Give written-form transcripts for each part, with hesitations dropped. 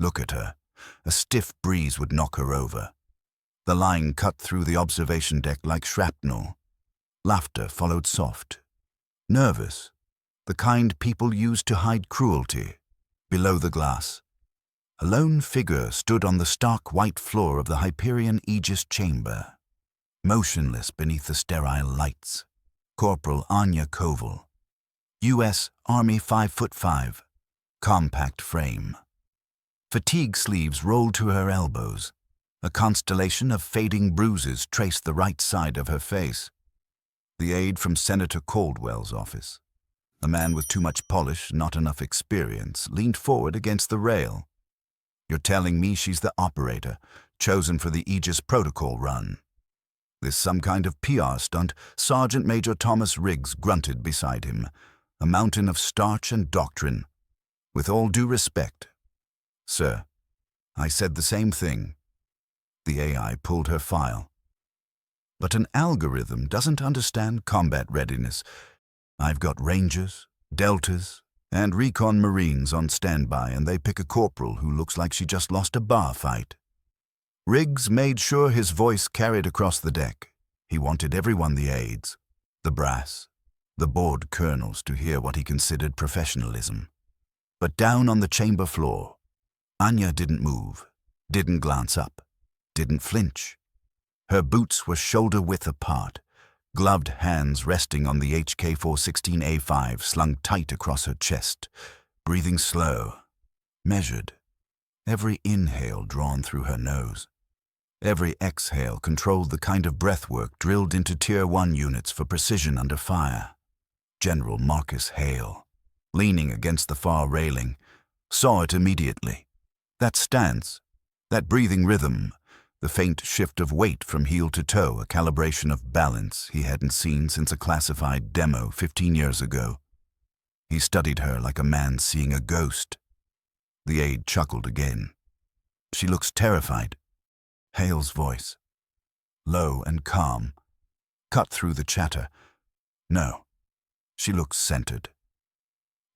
Look at her. A stiff breeze would knock her over. The line cut through the observation deck like shrapnel. Laughter followed soft. Nervous. The kind people use to hide cruelty. Below the glass. A lone figure stood on the stark white floor of the Hyperion Aegis Chamber, motionless beneath the sterile lights. Corporal Anya Koval, U.S. Army 5'5", compact frame. Fatigue sleeves rolled to her elbows. A constellation of fading bruises traced the right side of her face. The aide from Senator Caldwell's office, a man with too much polish, not enough experience, leaned forward against the rail. You're telling me she's the operator, chosen for the Aegis protocol run. This some kind of PR stunt, Sergeant Major Thomas Riggs grunted beside him, a mountain of starch and doctrine. With all due respect, sir, I said the same thing. The AI pulled her file. But an algorithm doesn't understand combat readiness. I've got Rangers, Deltas, and Recon Marines on standby, and they pick a corporal who looks like she just lost a bar fight. Riggs made sure his voice carried across the deck. He wanted everyone, the aides, the brass, the board colonels, to hear what he considered professionalism. But down on the chamber floor, Anya didn't move, didn't glance up, didn't flinch. Her boots were shoulder-width apart, gloved hands resting on the HK-416A5 slung tight across her chest, breathing slow, measured, every inhale drawn through her nose. Every exhale controlled the kind of breathwork drilled into Tier 1 units for precision under fire. General Marcus Hale, leaning against the far railing, saw it immediately. That stance, that breathing rhythm, the faint shift of weight from heel to toe, a calibration of balance he hadn't seen since a classified demo 15 years ago. He studied her like a man seeing a ghost. The aide chuckled again. She looks terrified. Hale's voice, low and calm, cut through the chatter. No, she looks centered.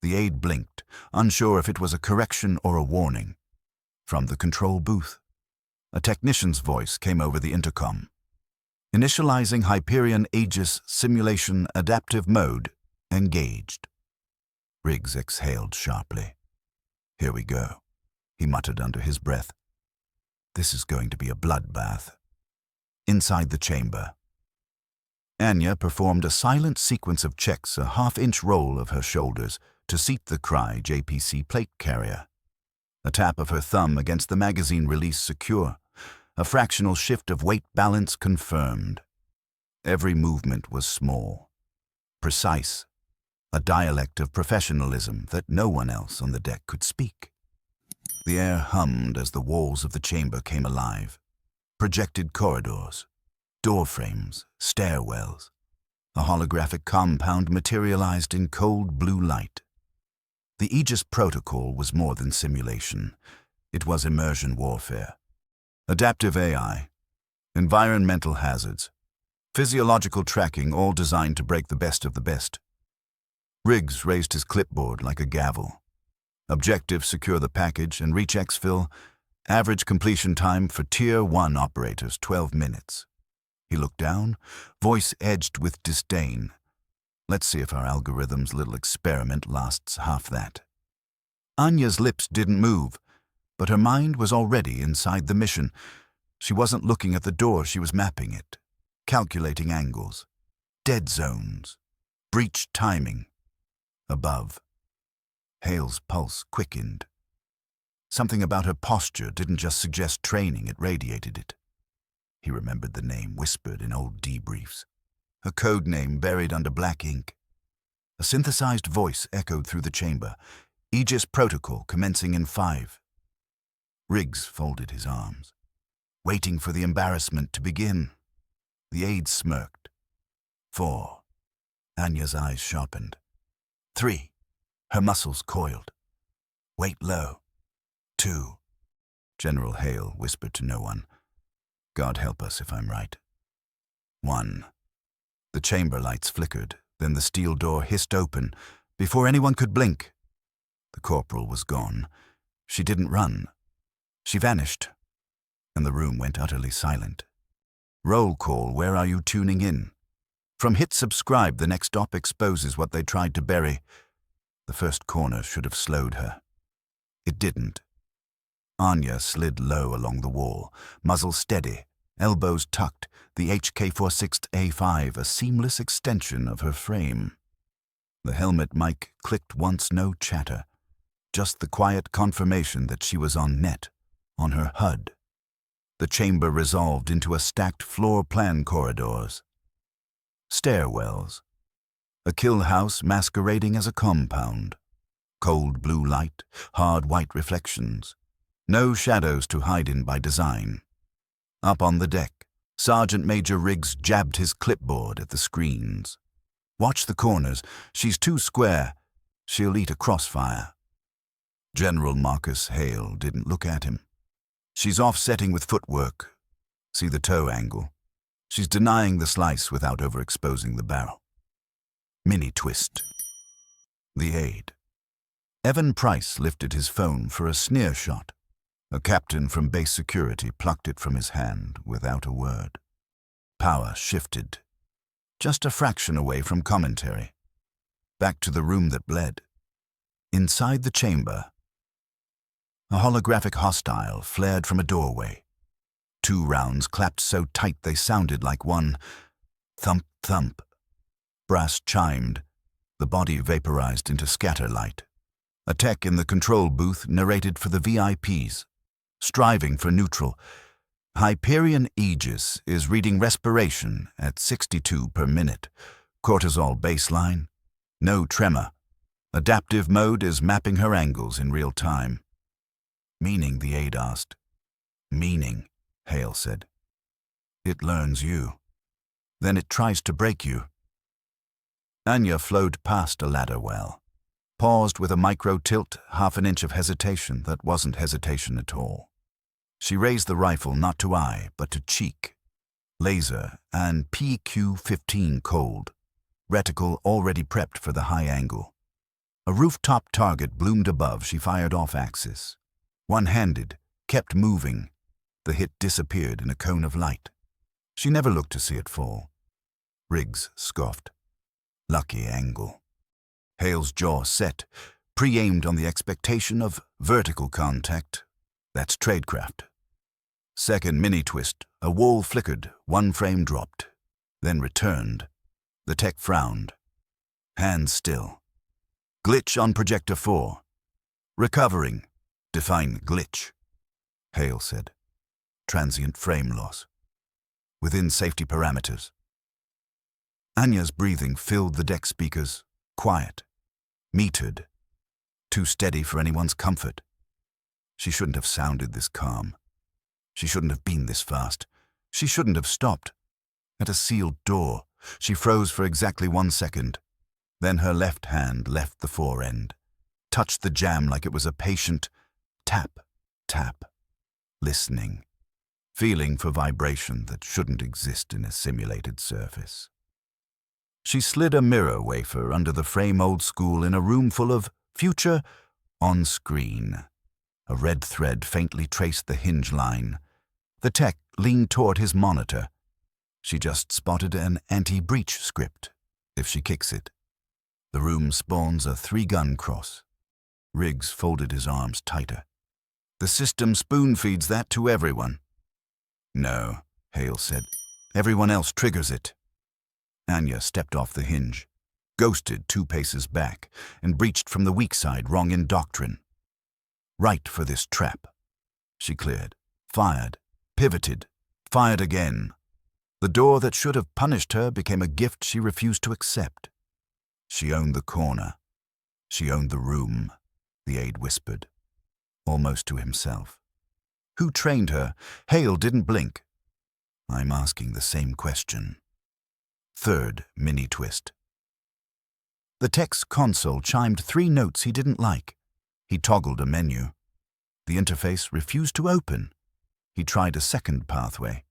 The aide blinked, unsure if it was a correction or a warning. From the control booth, a technician's voice came over the intercom. Initializing Hyperion Aegis simulation adaptive mode engaged. Riggs exhaled sharply. Here we go, he muttered under his breath. This is going to be a bloodbath. Inside the chamber, Anya performed a silent sequence of checks, a half-inch roll of her shoulders to seat the Cry JPC plate carrier. A tap of her thumb against the magazine release secure. A fractional shift of weight balance confirmed. Every movement was small, precise, a dialect of professionalism that no one else on the deck could speak. The air hummed as the walls of the chamber came alive. Projected corridors, door frames, stairwells. A holographic compound materialized in cold blue light. The Aegis protocol was more than simulation. It was immersion warfare. Adaptive AI, environmental hazards, physiological tracking, all designed to break the best of the best. Riggs raised his clipboard like a gavel. Objective: secure the package and reach exfil. Average completion time for Tier 1 operators, 12 minutes. He looked down, voice edged with disdain. Let's see if our algorithm's little experiment lasts half that. Anya's lips didn't move, but her mind was already inside the mission. She wasn't looking at the door, she was mapping it, calculating angles, dead zones, breach timing. Above, Hale's pulse quickened. Something about her posture didn't just suggest training, it radiated it. He remembered the name whispered in old debriefs, a code name buried under black ink. A synthesized voice echoed through the chamber, Aegis protocol commencing in 5. Riggs folded his arms, waiting for the embarrassment to begin. The aide smirked. 4. Anya's eyes sharpened. 3. Her muscles coiled. Weight low. 2. General Hale whispered to no one. God help us if I'm right. 1. The chamber lights flickered, then the steel door hissed open. Before anyone could blink, the corporal was gone. She didn't run. She vanished, and the room went utterly silent. Roll call, where are you tuning in? From hit subscribe, the next op exposes what they tried to bury. The first corner should have slowed her. It didn't. Anya slid low along the wall, muzzle steady, elbows tucked, the HK-46A5 a seamless extension of her frame. The helmet mic clicked once, no chatter, just the quiet confirmation that she was on net, on her HUD. The chamber resolved into a stacked floor plan corridors. Stairwells. A kill house masquerading as a compound. Cold blue light, hard white reflections. No shadows to hide in by design. Up on the deck, Sergeant Major Riggs jabbed his clipboard at the screens. Watch the corners. She's too square. She'll eat a crossfire. General Marcus Hale didn't look at him. She's offsetting with footwork. See the toe angle. She's denying the slice without overexposing the barrel. Mini twist. The aide. Evan Price lifted his phone for a sneer shot. A captain from base security plucked it from his hand without a word. Power shifted. Just a fraction away from commentary. Back to the room that bled. Inside the chamber, a holographic hostile flared from a doorway. 2 rounds clapped so tight they sounded like one. Thump, thump. Brass chimed. The body vaporized into scatterlight. A tech in the control booth narrated for the VIPs. Striving for neutral. Hyperion Aegis is reading respiration at 62 per minute. Cortisol baseline. No tremor. Adaptive mode is mapping her angles in real time. Meaning, the aide asked. Meaning, Hale said. It learns you. Then it tries to break you. Anya flowed past a ladder well. Paused with a micro-tilt, half an inch of hesitation that wasn't hesitation at all. She raised the rifle not to eye, but to cheek. Laser and PQ-15 cold. Reticle already prepped for the high angle. A rooftop target bloomed above. She fired off axis. One-handed, kept moving. The hit disappeared in a cone of light. She never looked to see it fall. Riggs scoffed. Lucky angle. Hale's jaw set, pre-aimed on the expectation of vertical contact. That's tradecraft. Second mini-twist, a wall flickered, 1 frame dropped, then returned. The tech frowned. Hands still. Glitch on projector 4. Recovering. Define glitch. Hale said. Transient frame loss. Within safety parameters. Anya's breathing filled the deck speakers, quiet, metered, too steady for anyone's comfort. She shouldn't have sounded this calm. She shouldn't have been this fast. She shouldn't have stopped. At a sealed door, she froze for exactly 1 second. Then her left hand left the fore end, touched the jam like it was a patient tap, tap, listening, feeling for vibration that shouldn't exist in a simulated surface. She slid a mirror wafer under the frame old school in a room full of future on screen. A red thread faintly traced the hinge line. The tech leaned toward his monitor. She just spotted an anti-breach script. If she kicks it, the room spawns a 3-gun cross. Riggs folded his arms tighter. The system spoon-feeds that to everyone. No, Hale said. Everyone else triggers it. Anya stepped off the hinge, ghosted 2 paces back, and breached from the weak side, wrong in doctrine. Right for this trap. She cleared, fired, pivoted, fired again. The door that should have punished her became a gift she refused to accept. She owned the corner. She owned the room, the aide whispered, almost to himself. Who trained her? Hale didn't blink. I'm asking the same question. Third mini-twist. The tech's console chimed 3 notes he didn't like. He toggled a menu. The interface refused to open. He tried a second pathway.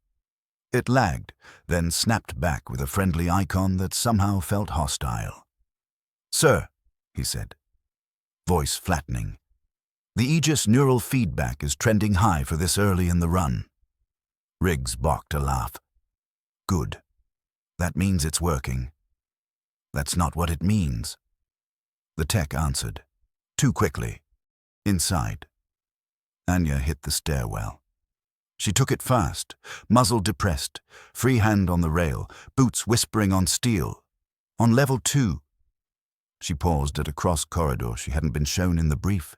It lagged, then snapped back with a friendly icon that somehow felt hostile. Sir, he said, voice flattening. The Aegis neural feedback is trending high for this early in the run. Riggs barked a laugh. Good. That means it's working. That's not what it means. The tech answered. Too quickly. Inside. Anya hit the stairwell. She took it fast, muzzle depressed, free hand on the rail, boots whispering on steel. On level 2. She paused at a cross corridor she hadn't been shown in the brief.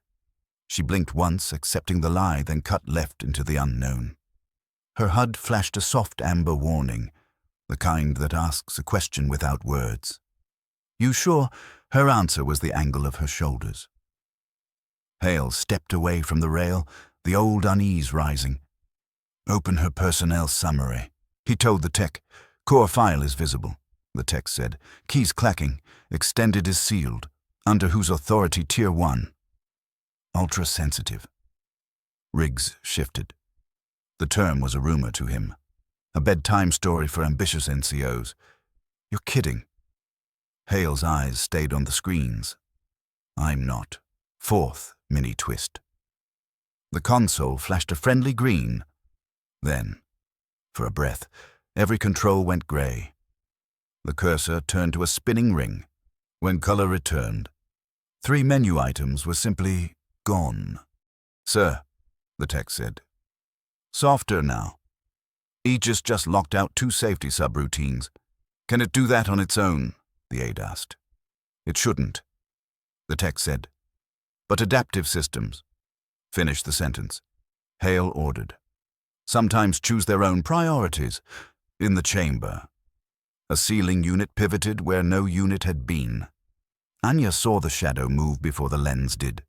She blinked once, accepting the lie, then cut left into the unknown. Her HUD flashed a soft amber warning, the kind that asks a question without words. You sure? Her answer was the angle of her shoulders. Hale stepped away from the rail, the old unease rising. Open her personnel summary. He told the tech. Core file is visible, the tech said. Keys clacking. Extended is sealed. Under whose authority Tier 1? Ultra-sensitive. Riggs shifted. The term was a rumor to him. A bedtime story for ambitious NCOs. You're kidding. Hale's eyes stayed on the screens. I'm not. 4th mini-twist. The console flashed a friendly green. Then, for a breath, every control went grey. The cursor turned to a spinning ring. When color returned, 3 menu items were simply gone. Sir, the tech said. Softer now. Aegis just locked out 2 safety subroutines. Can it do that on its own? The aide asked. It shouldn't, the tech said. But adaptive systems. Finish the sentence. Hale ordered. Sometimes choose their own priorities. In the chamber. A sealing unit pivoted where no unit had been. Anya saw the shadow move before the lens did.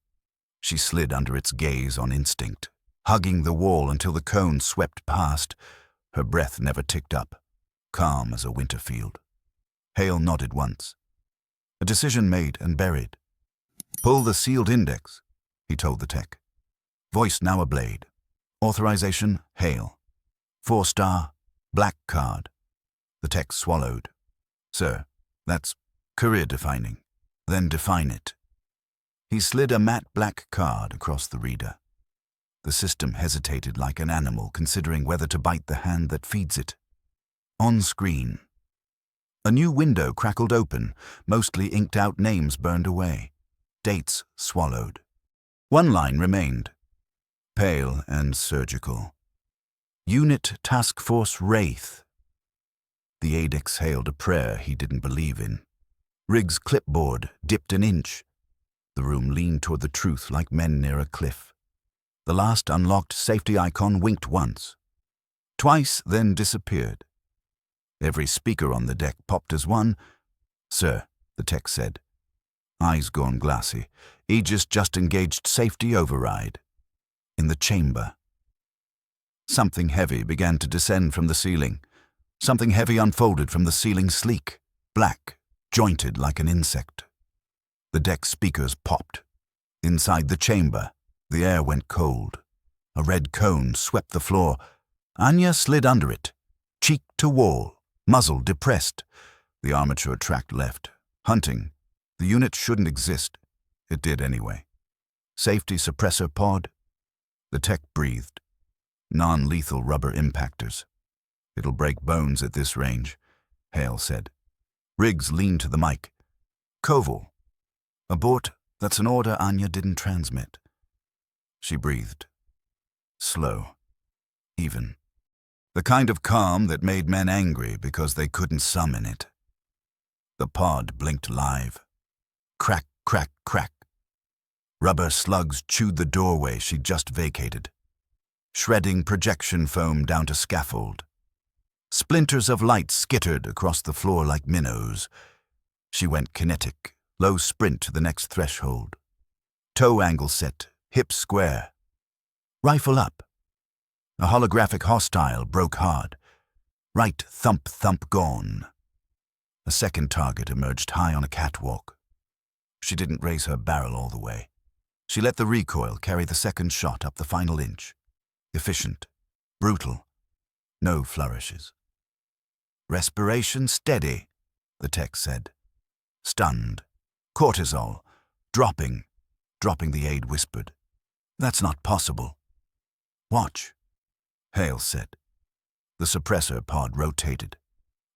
She slid under its gaze on instinct, hugging the wall until the cone swept past. Her breath never ticked up, calm as a winter field. Hale nodded once. A decision made and buried. Pull the sealed index, he told the tech. Voice now a blade. Authorization, Hale. 4-star, black card. The tech swallowed. Sir, that's career-defining. Then define it. He slid a matte black card across the reader. The system hesitated like an animal considering whether to bite the hand that feeds it. On screen. A new window crackled open, mostly inked-out names burned away. Dates swallowed. One line remained. Pale and surgical. Unit Task Force Wraith. The aide exhaled a prayer he didn't believe in. Riggs' clipboard dipped an inch. The room leaned toward the truth like men near a cliff. The last unlocked safety icon winked once. Twice, then disappeared. Every speaker on the deck popped as one. Sir, the tech said. Eyes gone glassy. Aegis just engaged safety override. In the chamber. Something heavy began to descend from the ceiling. Something heavy unfolded from the ceiling, sleek, black, jointed like an insect. The deck speakers popped. Inside the chamber, the air went cold. A red cone swept the floor. Anya slid under it, cheek to wall, muzzle depressed. The armature tracked left. Hunting. The unit shouldn't exist. It did anyway. Safety suppressor pod. The tech breathed. Non-lethal rubber impactors. It'll break bones at this range, Hale said. Riggs leaned to the mic. Koval. Abort, that's an order Anya didn't transmit. She breathed. Slow. Even. The kind of calm that made men angry because they couldn't summon it. The pod blinked live. Crack, crack, crack. Rubber slugs chewed the doorway she'd just vacated, shredding projection foam down to scaffold. Splinters of light skittered across the floor like minnows. She went kinetic, low sprint to the next threshold. Toe angle set, hip square. Rifle up. A holographic hostile broke hard. Right thump thump gone. A second target emerged high on a catwalk. She didn't raise her barrel all the way. She let the recoil carry the second shot up the final inch. Efficient. Brutal. No flourishes. Respiration steady, the tech said. Stunned. Cortisol. Dropping, the aide whispered. That's not possible. Watch, Hale said. The suppressor pod rotated.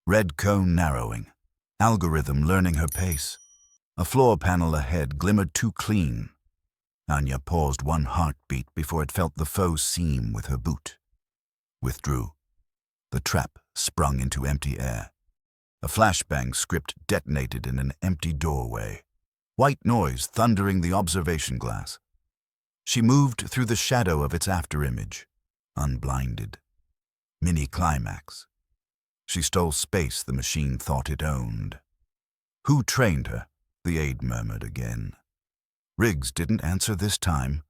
Red cone narrowing. Algorithm learning her pace. A floor panel ahead glimmered too clean. Anya paused one heartbeat before it felt the foe seam with her boot. Withdrew. The trap sprung into empty air. A flashbang script detonated in an empty doorway. White noise thundering the observation glass. She moved through the shadow of its afterimage, unblinded. Mini-climax. She stole space the machine thought it owned. Who trained her? The aide murmured again. Riggs didn't answer this time.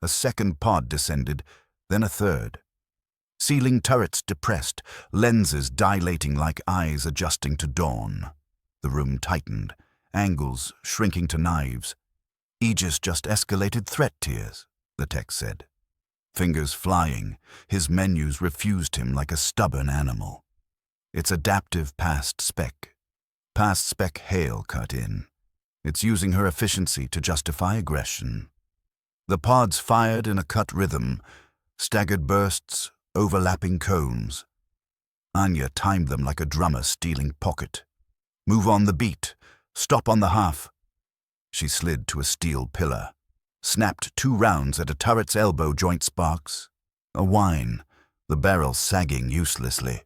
A second pod descended, then a third. Ceiling turrets depressed, lenses dilating like eyes adjusting to dawn. The room tightened, angles shrinking to knives. Aegis just escalated threat tiers, the tech said. Fingers flying, his menus refused him like a stubborn animal. It's adaptive past spec. Past spec Hale cut in. It's using her efficiency to justify aggression. The pods fired in a cut rhythm, staggered bursts, overlapping cones. Anya timed them like a drummer stealing pocket. Move on the beat, stop on the half. She slid to a steel pillar, snapped 2 rounds at a turret's elbow joint sparks. A whine, the barrel sagging uselessly.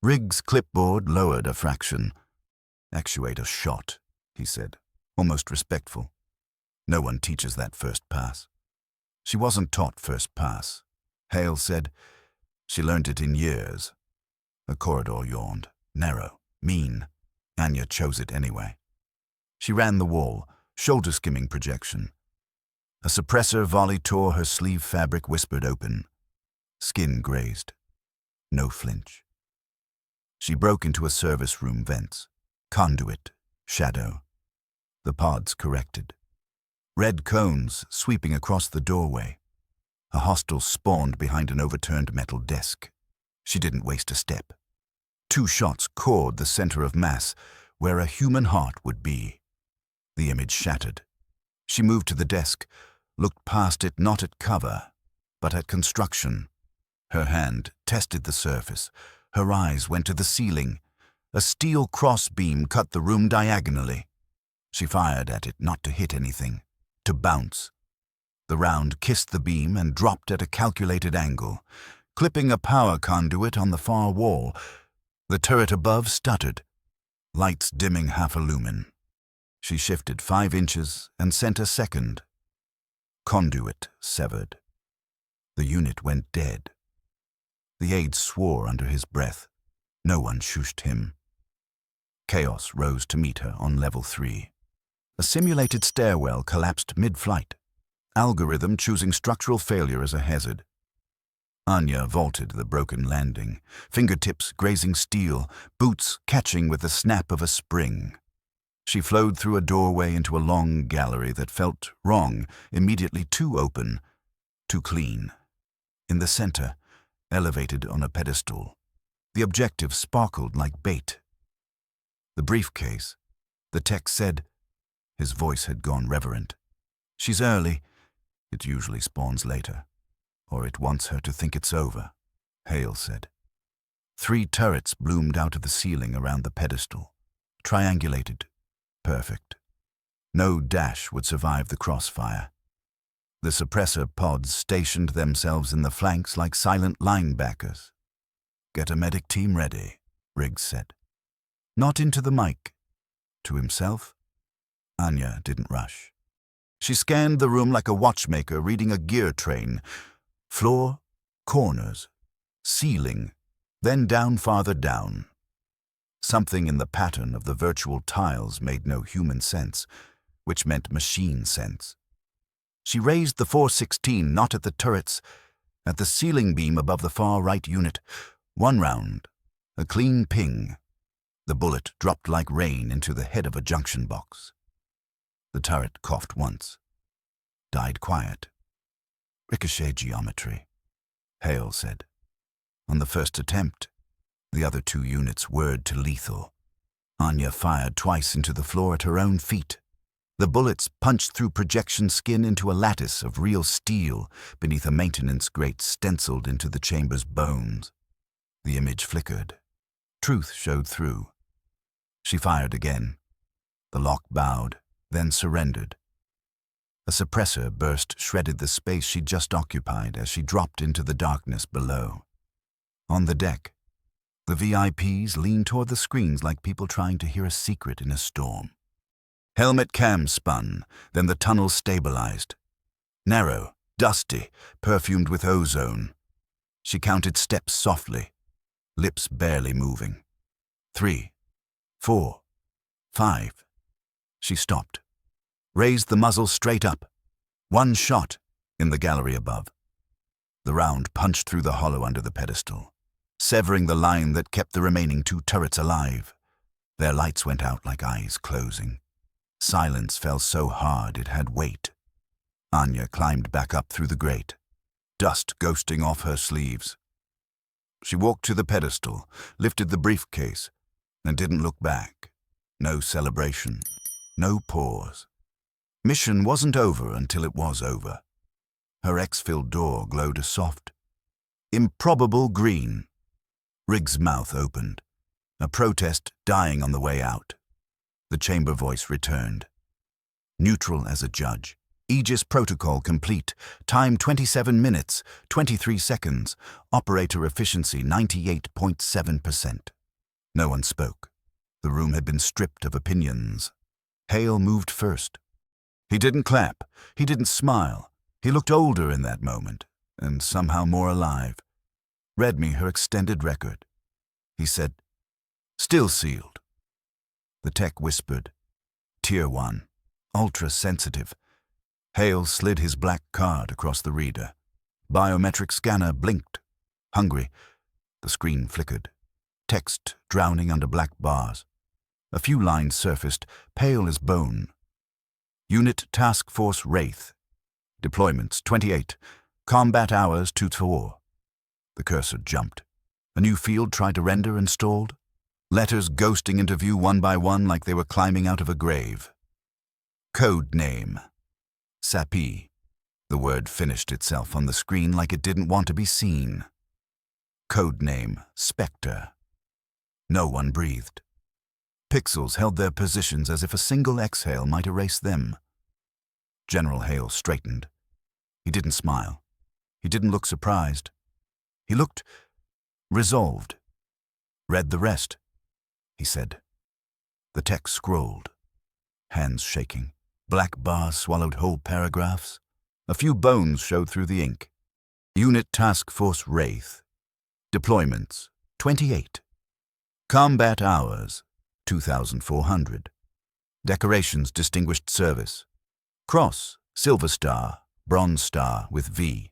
Riggs' clipboard lowered a fraction. Actuator shot, he said, almost respectful. No one teaches that first pass. She wasn't taught first pass, Hale said. She learned it in years. A corridor yawned, narrow, mean. Anya chose it anyway. She ran the wall, shoulder-skimming projection. A suppressor volley tore her sleeve fabric whispered open. Skin grazed. No flinch. She broke into a service room vents. Conduit, shadow. The pods corrected. Red cones sweeping across the doorway. A hostile spawned behind an overturned metal desk. She didn't waste a step. 2 shots cored the center of mass, where a human heart would be. The image shattered. She moved to the desk, looked past it not at cover, but at construction. Her hand tested the surface. Her eyes went to the ceiling. A steel crossbeam cut the room diagonally. She fired at it not to hit anything, to bounce. The round kissed the beam and dropped at a calculated angle, clipping a power conduit on the far wall. The turret above stuttered, lights dimming half a lumen. She shifted 5 inches and sent a second. Conduit severed. The unit went dead. The aide swore under his breath. No one shushed him. Chaos rose to meet her on level 3. A simulated stairwell collapsed mid-flight. Algorithm choosing structural failure as a hazard. Anya vaulted the broken landing, fingertips grazing steel, boots catching with the snap of a spring. She flowed through a doorway into a long gallery that felt wrong, immediately too open, too clean. In the center, elevated on a pedestal, the objective sparkled like bait. The briefcase, the tech said. His voice had gone reverent. She's early. It usually spawns later. Or it wants her to think it's over, Hale said. 3 turrets bloomed out of the ceiling around the pedestal, triangulated, perfect. No dash would survive the crossfire. The suppressor pods stationed themselves in the flanks like silent linebackers. Get a medic team ready, Riggs said. Not into the mic. To himself, Anya didn't rush. She scanned the room like a watchmaker reading a gear train. Floor, corners, ceiling, then down farther down. Something in the pattern of the virtual tiles made no human sense, which meant machine sense. She raised the 416 not at the turrets, at the ceiling beam above the far right unit. 1 round, a clean ping. The bullet dropped like rain into the head of a junction box. The turret coughed once, died quiet. Ricochet geometry, Hale said. On the first attempt, the other 2 units whirred to lethal. Anya fired twice into the floor at her own feet. The bullets punched through projection skin into a lattice of real steel beneath a maintenance grate stenciled into the chamber's bones. The image flickered. Truth showed through. She fired again. The lock bowed, then surrendered. A suppressor burst shredded the space she'd just occupied as she dropped into the darkness below. On the deck, the VIPs leaned toward the screens like people trying to hear a secret in a storm. Helmet cam spun, then the tunnel stabilized. Narrow, dusty, perfumed with ozone. She counted steps softly, lips barely moving. 3, 4, 5. She stopped, raised the muzzle straight up. One shot in the gallery above. The round punched through the hollow under the pedestal, severing the line that kept the remaining 2 turrets alive. Their lights went out like eyes closing. Silence fell so hard it had weight. Anya climbed back up through the grate, dust ghosting off her sleeves. She walked to the pedestal, lifted the briefcase, and didn't look back. No celebration, no pause. Mission wasn't over until it was over. Her exfil door glowed a soft, improbable green. Riggs' mouth opened, a protest dying on the way out. The chamber voice returned. Neutral as a judge. Aegis protocol complete. Time 27 minutes, 23 seconds. Operator efficiency 98.7%. No one spoke. The room had been stripped of opinions. Hale moved first. He didn't clap. He didn't smile. He looked older in that moment, and somehow more alive. Read me her extended record. He said, "Still sealed." The tech whispered, "Tier 1, ultra-sensitive." Hale slid his black card across the reader. Biometric scanner blinked. Hungry. The screen flickered. Text drowning under black bars. A few lines surfaced, pale as bone. Unit Task Force Wraith. Deployments 28. Combat hours 2 to 4. The cursor jumped. A new field tried to render and stalled. Letters ghosting into view one by one like they were climbing out of a grave. Code name. Sapi. The word finished itself on the screen like it didn't want to be seen. Code name. Spectre. No one breathed. Pixels held their positions as if a single exhale might erase them. General Hale straightened. He didn't smile. He didn't look surprised. He looked resolved. "Read the rest," he said. The text scrolled, hands shaking. Black bars swallowed whole paragraphs. A few bones showed through the ink. Unit Task Force Wraith. Deployments 28. Combat hours 2,400. Decorations Distinguished Service. Cross, Silver Star, Bronze Star with V.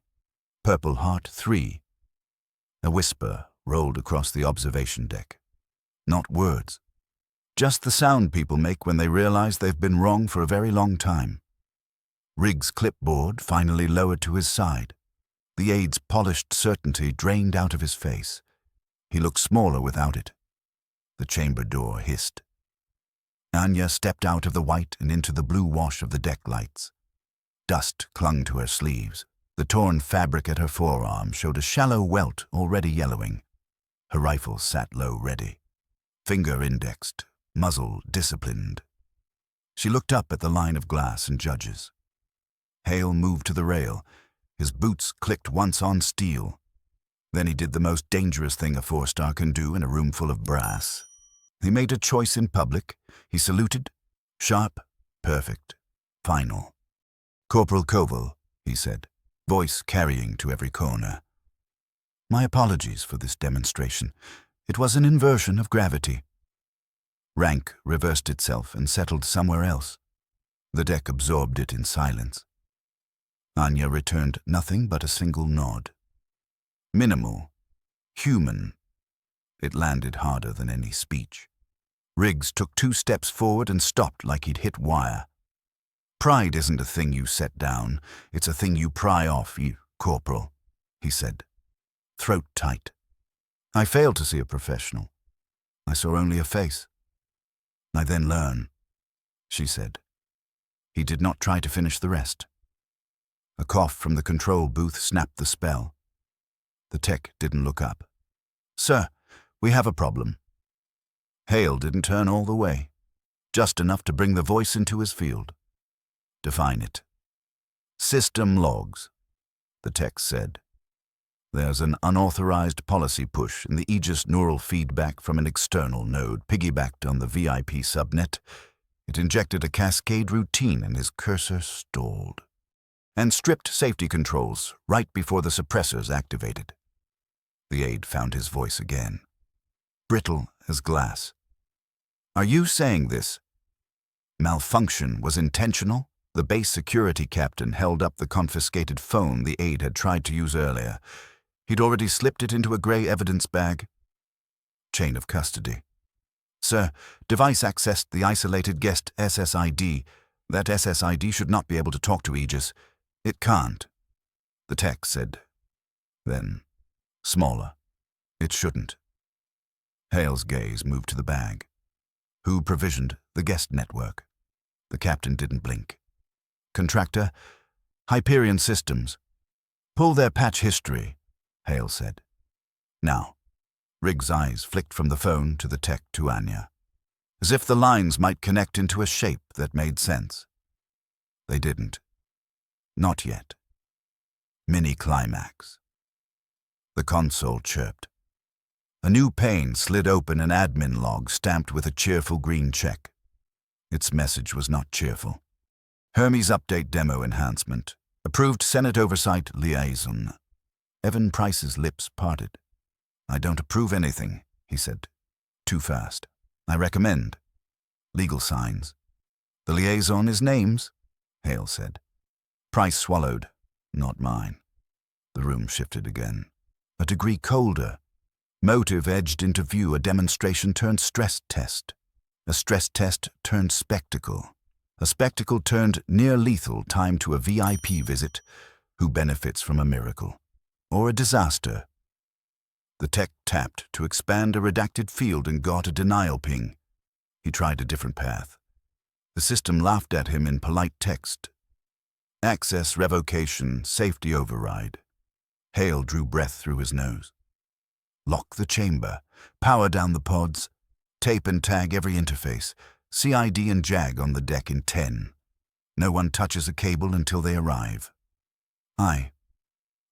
Purple Heart 3. A whisper rolled across the observation deck. Not words. Just the sound people make when they realize they've been wrong for a very long time. Riggs' clipboard finally lowered to his side. The aide's polished certainty drained out of his face. He looked smaller without it. The chamber door hissed. Anya stepped out of the white and into the blue wash of the deck lights. Dust clung to her sleeves. The torn fabric at her forearm showed a shallow welt already yellowing. Her rifle sat low ready. Finger indexed, muzzle disciplined. She looked up at the line of glass and judges. Hale moved to the rail. His boots clicked once on steel. Then he did the most dangerous thing a 4-star can do in a room full of brass. He made a choice in public. He saluted. Sharp, perfect, final. "Corporal Koval," he said, voice carrying to every corner. "My apologies for this demonstration. It was an inversion of gravity." Rank reversed itself and settled somewhere else. The deck absorbed it in silence. Anya returned nothing but a single nod. Minimal. Human. It landed harder than any speech. Riggs took 2 steps forward and stopped like he'd hit wire. "Pride isn't a thing you set down. It's a thing you pry off, you corporal," he said. Throat tight. "I failed to see a professional. I saw only a face." "I then learn," she said. He did not try to finish the rest. A cough from the control booth snapped the spell. The tech didn't look up. "Sir, we have a problem." Hale didn't turn all the way, just enough to bring the voice into his field. "Define it." "System logs," the text said. "There's an unauthorized policy push in the Aegis neural feedback from an external node piggybacked on the VIP subnet. It injected a cascade routine and his cursor stalled, and stripped safety controls right before the suppressors activated." The aide found his voice again, brittle as glass. "Are you saying this malfunction was intentional?" The base security captain held up the confiscated phone the aide had tried to use earlier. He'd already slipped it into a grey evidence bag. Chain of custody. "Sir, device accessed the isolated guest SSID. That SSID should not be able to talk to Aegis. It can't," the tech said. Then, smaller, "It shouldn't." Hale's gaze moved to the bag. "Who provisioned the guest network?" The captain didn't blink. "Contractor, Hyperion Systems. Pull their patch history," Hale said. "Now." Riggs' eyes flicked from the phone to the tech to Anya, as if the lines might connect into a shape that made sense. They didn't. Not yet. Mini-climax. The console chirped. A new pane slid open, an admin log stamped with a cheerful green check. Its message was not cheerful. Hermes Update Demo Enhancement. Approved Senate Oversight Liaison. Evan Price's lips parted. "I don't approve anything," he said. "Too fast. I recommend. Legal signs." "The liaison is names," Hale said. Price swallowed. "Not mine." The room shifted again. A degree colder. Motive edged into view. A demonstration turned stress test. A stress test turned spectacle. A spectacle turned near-lethal, time to a VIP visit. Who benefits from a miracle? Or a disaster? The tech tapped to expand a redacted field and got a denial ping. He tried a different path. The system laughed at him in polite text. "Access revocation, safety override." Hale drew breath through his nose. "Lock the chamber. Power down the pods. Tape and tag every interface. CID and JAG on the deck in 10. No one touches a cable until they arrive." "Aye,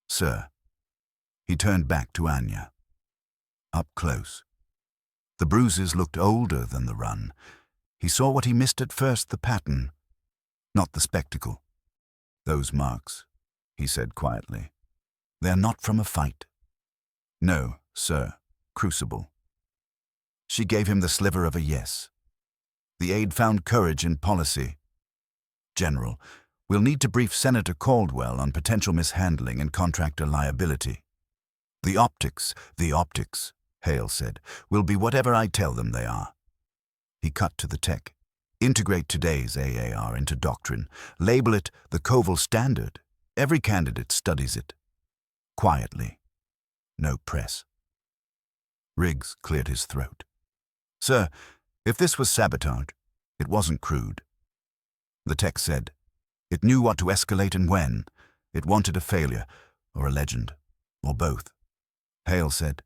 sir." He turned back to Anya. Up close. The bruises looked older than the run. He saw what he missed at first, the pattern, not the spectacle. "Those marks," he said quietly. "They're not from a fight." "No, sir. Crucible." She gave him the sliver of a yes. The aide found courage in policy. "General, we'll need to brief Senator Caldwell on potential mishandling and contractor liability." The optics, Hale said, "will be whatever I tell them they are." He cut to the tech. "Integrate today's AAR into doctrine. Label it the Koval Standard. Every candidate studies it." Quietly. No press. Riggs cleared his throat. "Sir, if this was sabotage, it wasn't crude." The tech said, "It knew what to escalate and when. It wanted a failure, or a legend, or both." Hale said,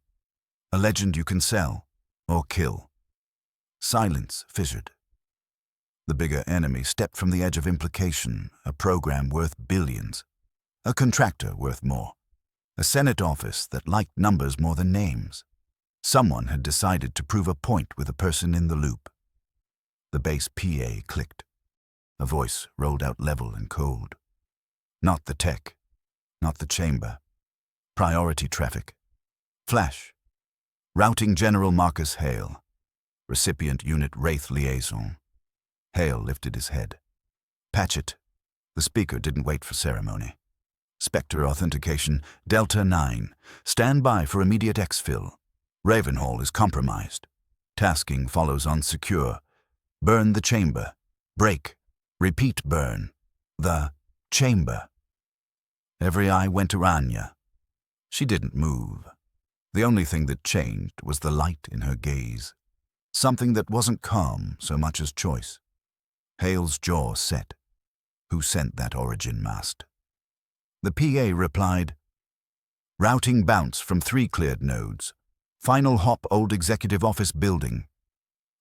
"A legend you can sell, or kill." Silence fissured. The bigger enemy stepped from the edge of implication, a program worth billions, a contractor worth more, a Senate office that liked numbers more than names. Someone had decided to prove a point with a person in the loop. The base PA clicked. A voice rolled out level and cold. "Not the tech. Not the chamber. Priority traffic. Flash. Routing General Marcus Hale. Recipient Unit Wraith Liaison." Hale lifted his head. "Patch it." The speaker didn't wait for ceremony. "Spectre authentication, Delta 9. Stand by for immediate exfil. Ravenhall is compromised. Tasking follows on secure. Burn the chamber. Break. Repeat burn. The chamber." Every eye went to Anya. She didn't move. The only thing that changed was the light in her gaze. Something that wasn't calm so much as choice. Hale's jaw set. Who sent that origin mast? The PA replied, "Routing bounce from 3 cleared nodes. Final hop old executive office building."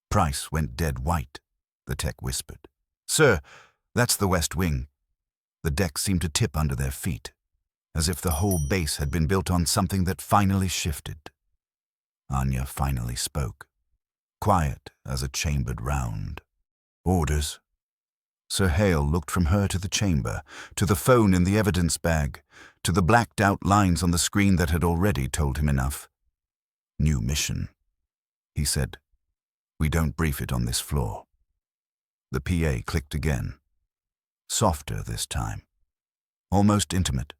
Price went dead white, the tech whispered. "Sir, that's the West Wing." The deck seemed to tip under their feet, as if the whole base had been built on something that finally shifted. Anya finally spoke, quiet as a chambered round. "Orders." Sir Hale looked from her to the chamber, to the phone in the evidence bag, to the blacked-out lines on the screen that had already told him enough. "New mission," he said. "We don't brief it on this floor." The PA clicked again. Softer this time. Almost intimate.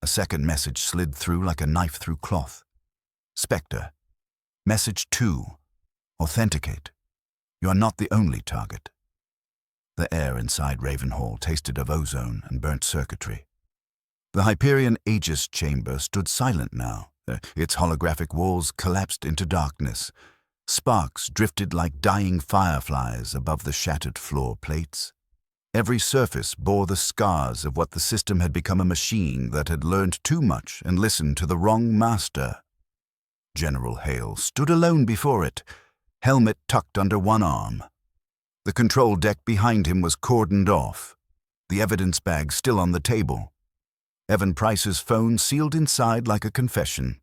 A second message slid through like a knife through cloth. "Spectre. Message 2. Authenticate. You are not the only target." The air inside Ravenhall tasted of ozone and burnt circuitry. The Hyperion Aegis Chamber stood silent now. Its holographic walls collapsed into darkness. Sparks drifted like dying fireflies above the shattered floor plates. Every surface bore the scars of what the system had become, a machine that had learned too much and listened to the wrong master. General Hale stood alone before it, helmet tucked under one arm. The control deck behind him was cordoned off, the evidence bag still on the table. Evan Price's phone sealed inside like a confession.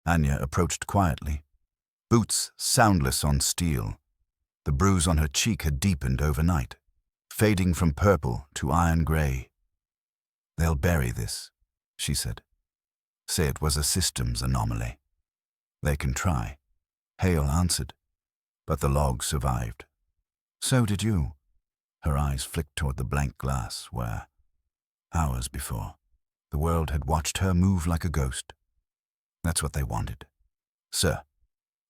Anya approached quietly, boots soundless on steel. The bruise on her cheek had deepened overnight, fading from purple to iron gray. "They'll bury this," she said. "Say it was a systems anomaly." "They can try," Hale answered, "but the log survived." "So did you." Her eyes flicked toward the blank glass where, hours before, the world had watched her move like a ghost. That's what they wanted. "Sir,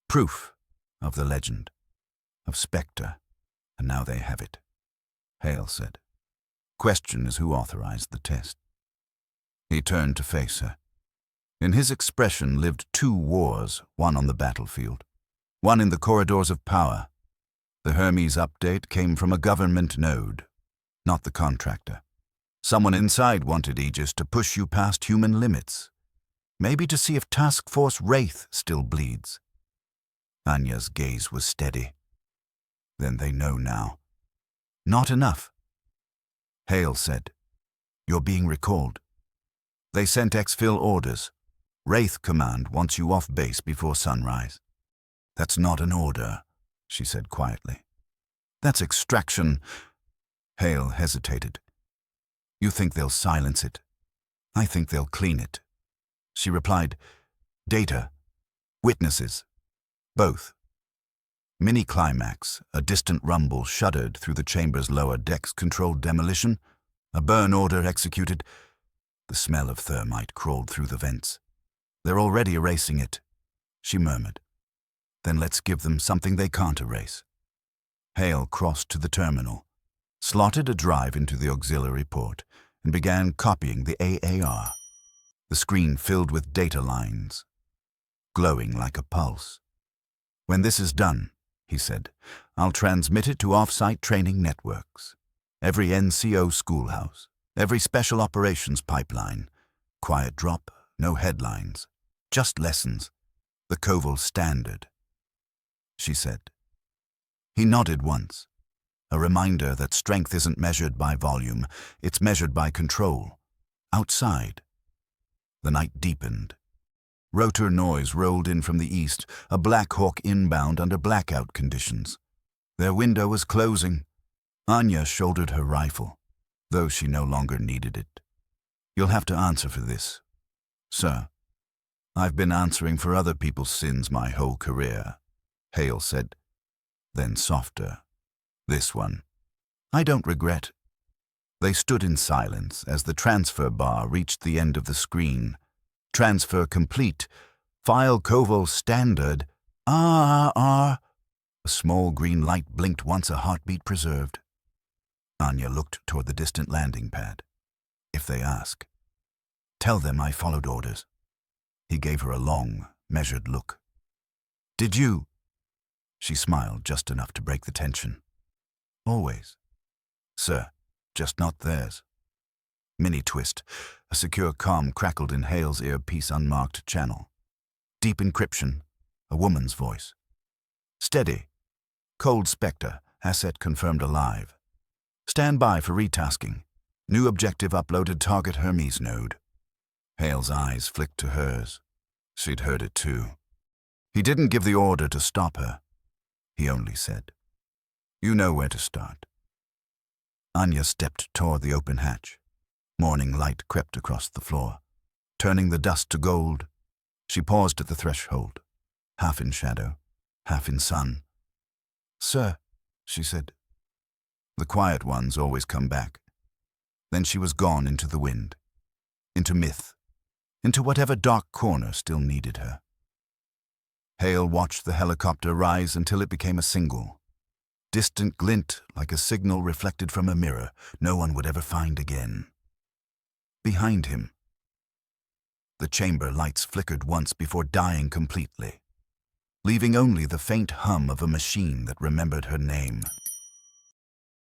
proof of the legend, of Spectre, and now they have it," Hale said. "Question is who authorized the test." He turned to face her. In his expression lived 2 wars, one on the battlefield, one in the corridors of power. The Hermes update came from a government node, not the contractor. Someone inside wanted Aegis to push you past human limits, maybe to see if Task Force Wraith still bleeds. Anya's gaze was steady. "Then they know now." "Not enough." Hale said, "You're being recalled. They sent exfil orders. Wraith Command wants you off base before sunrise." "That's not an order," she said quietly. "That's extraction." Hale hesitated. "You think they'll silence it? I think they'll clean it." She replied, "Data. Witnesses. Both." Mini-climax, a distant rumble shuddered through the chamber's lower decks, controlled demolition. A burn order executed. The smell of thermite crawled through the vents. "They're already erasing it," she murmured. "Then let's give them something they can't erase." Hale crossed to the terminal, slotted a drive into the auxiliary port, and began copying the AAR. The screen filled with data lines, glowing like a pulse. "When this is done," he said, "I'll transmit it to off-site training networks. Every NCO schoolhouse, every special operations pipeline. Quiet drop, no headlines, just lessons. The Koval standard," she said. He nodded once, a reminder that strength isn't measured by volume, it's measured by control. Outside. The night deepened. Rotor noise rolled in from the east, a Black Hawk inbound under blackout conditions. Their window was closing. Anya shouldered her rifle, though she no longer needed it. "You'll have to answer for this, sir." "I've been answering for other people's sins my whole career," Hale said. Then softer, "This one, I don't regret." They stood in silence as the transfer bar reached the end of the screen. "Transfer complete. File Koval standard. A small green light blinked once, a heartbeat preserved. Anya looked toward the distant landing pad. "If they ask, tell them I followed orders." He gave her a long, measured look. "Did you?" She smiled just enough to break the tension. "Always." "Sir, just not theirs. Mini-twist. A secure comm crackled in Hale's earpiece unmarked channel. Deep encryption. A woman's voice. Steady. Cold Spectre. Asset confirmed alive. Stand by for retasking. New objective uploaded. Target Hermes node. Hale's eyes flicked to hers. She'd heard it too. He didn't give the order to stop her. He only said, "You know where to start." Anya stepped toward the open hatch. Morning light crept across the floor, turning the dust to gold. She paused at the threshold, half in shadow, half in sun. "Sir," she said. The quiet ones always come back. Then she was gone into the wind, into myth, into whatever dark corner still needed her. Hale watched the helicopter rise until it became a single, distant glint like a signal reflected from a mirror no one would ever find again. Behind him, the chamber lights flickered once before dying completely, leaving only the faint hum of a machine that remembered her name.